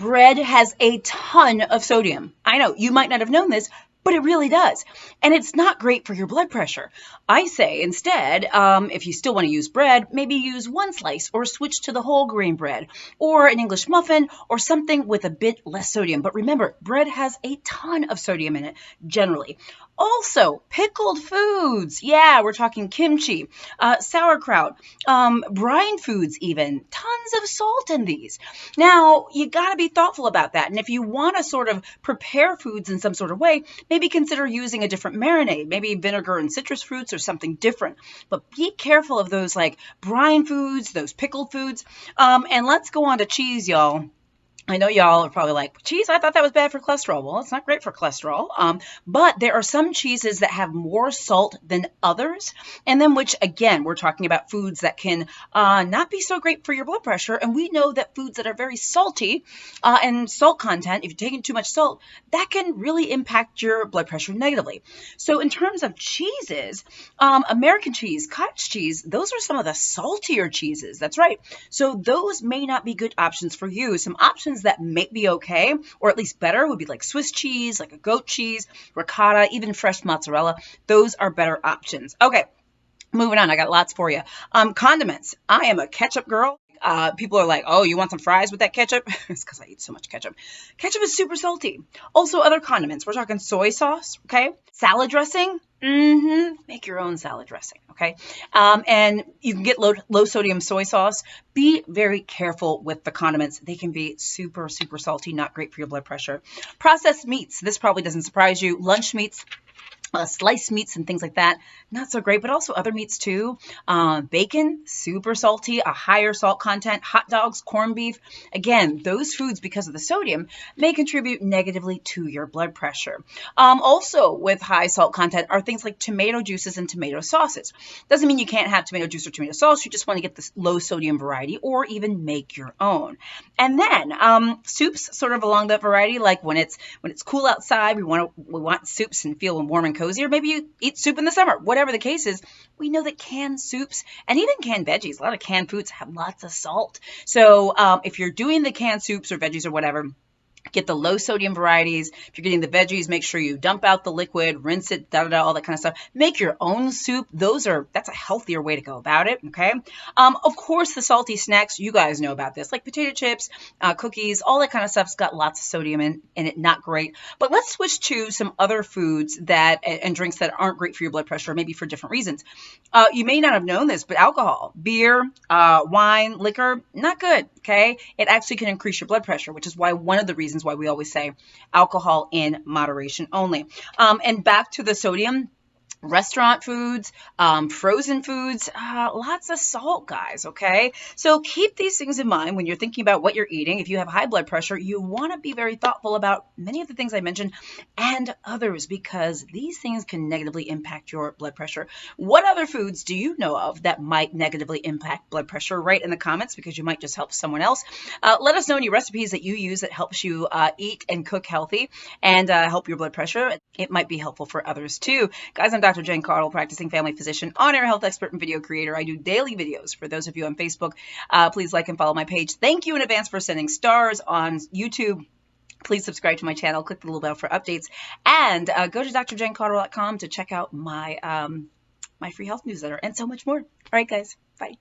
Bread has a ton of sodium. I know you might not have known this, but it really does. And it's not great for your blood pressure. I say instead, if you still want to use bread, maybe use one slice or switch to the whole grain bread or an English muffin or something with a bit less sodium. But remember, bread has a ton of sodium in it, generally. Also, pickled foods. Yeah, we're talking kimchi, sauerkraut, brine foods even. Tons of salt in these. Now, you got to be thoughtful about that. And if you want to sort of prepare foods in some sort of way, maybe consider using a different marinade, maybe vinegar and citrus fruits or something different. But be careful of those like brine foods, those pickled foods. And let's go on to cheese, y'all. I know y'all are probably like, cheese, I thought that was bad for cholesterol. Well, it's not great for cholesterol. But there are some cheeses that have more salt than others. And then which, again, we're talking about foods that can not be so great for your blood pressure. And we know that foods that are very salty and salt content, if you're taking too much salt, that can really impact your blood pressure negatively. So in terms of cheeses, American cheese, cottage cheese, those are some of the saltier cheeses. That's right. So those may not be good options for you. Some options that may be okay, or at least better, would be like Swiss cheese, like a goat cheese, ricotta, even fresh mozzarella. Those are better options. Okay, moving on. I got lots for you. Condiments. I am a ketchup girl. People are like, oh, you want some fries with that ketchup? It's because I eat so much ketchup. Ketchup is super salty. Also, other condiments. We're talking soy sauce, okay? Salad dressing. Make your own salad dressing, okay? And you can get low sodium soy sauce. Be very careful with the condiments. They can be super, super salty, not great for your blood pressure. Processed meats. This probably doesn't surprise you. Lunch meats. Sliced meats and things like that, not so great, but also other meats too. Bacon, super salty, a higher salt content. Hot dogs, corned beef. Again, those foods, because of the sodium, may contribute negatively to your blood pressure. Also, with high salt content are things like tomato juices and tomato sauces. Doesn't mean you can't have tomato juice or tomato sauce. You just want to get this low sodium variety or even make your own. And then soups, sort of along that variety, like when it's cool outside, we want soups and feel warm and cozy, or maybe you eat soup in the summer. Whatever the case is, we know that canned soups and even canned veggies, a lot of canned foods have lots of salt. So if you're doing the canned soups or veggies or whatever, get the low sodium varieties. If you're getting the veggies, make sure you dump out the liquid, rinse it, all that kind of stuff. Make your own soup. That's a healthier way to go about it, okay? Of course, the salty snacks, you guys know about this, like potato chips, cookies, all that kind of stuff's got lots of sodium in it, not great. But let's switch to some other foods and drinks that aren't great for your blood pressure, maybe for different reasons. You may not have known this, but alcohol, beer, wine, liquor, not good, okay? It actually can increase your blood pressure, which is why one of the reasons why we always say alcohol in moderation only. And back to the sodium. Restaurant foods, frozen foods, lots of salt, guys, okay? So keep these things in mind when you're thinking about what you're eating. If you have high blood pressure, you want to be very thoughtful about many of the things I mentioned and others, because these things can negatively impact your blood pressure. What other foods do you know of that might negatively impact blood pressure? Write in the comments, because you might just help someone else. Let us know any recipes that you use that helps you eat and cook healthy and help your blood pressure. It might be helpful for others too. Guys, I'm Dr. Jen Caudle, practicing family physician, on-air health expert, and video creator. I do daily videos. For those of you on Facebook, please like and follow my page. Thank you in advance for sending stars on YouTube. Please subscribe to my channel. Click the little bell for updates. And go to drjencaudle.com to check out my free health newsletter and so much more. All right, guys. Bye.